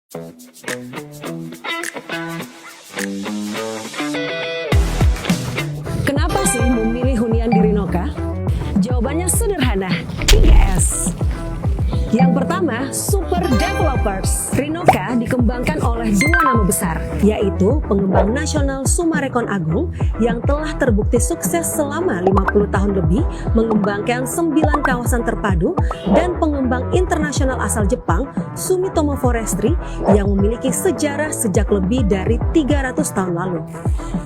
Kenapa sih memilih hunian di Rinoka? Jawabannya sederhana, 3S. Yang pertama, Super Developers. Rinoka dikembangkan oleh dua nama besar, yaitu pengembang nasional Summarecon Agung yang telah terbukti sukses selama 50 tahun lebih mengembangkan 9 kawasan terpadu, dan pengembang internasional asal Jepang Sumitomo Forestry yang memiliki sejarah sejak lebih dari 300 tahun lalu.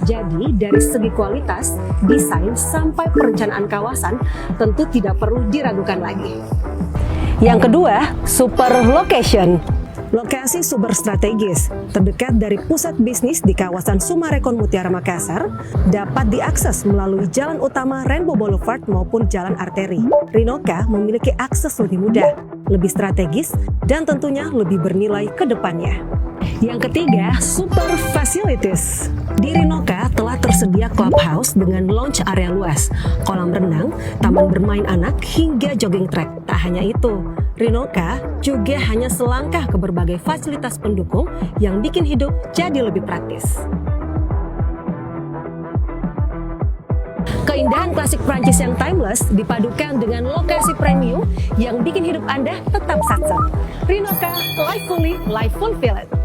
Jadi dari segi kualitas, desain sampai perencanaan kawasan tentu tidak perlu diragukan lagi. Yang kedua, Super Location. Lokasi super strategis, terdekat dari pusat bisnis di kawasan Summarecon Mutiara Makassar, dapat diakses melalui jalan utama Rainbow Boulevard maupun jalan arteri. Rinoka memiliki akses lebih mudah, lebih strategis, dan tentunya lebih bernilai ke depannya. Yang ketiga, Super Facilities. Di Rinoka telah tersedia clubhouse dengan lounge area luas, kolam renang, taman bermain anak, hingga jogging track. Tak hanya itu, Rinoka juga hanya selangkah ke berbagai fasilitas pendukung yang bikin hidup jadi lebih praktis. Keindahan klasik Prancis yang timeless dipadukan dengan lokasi premium yang bikin hidup Anda tetap satsang. Rinoka, life fully, life fulfilled.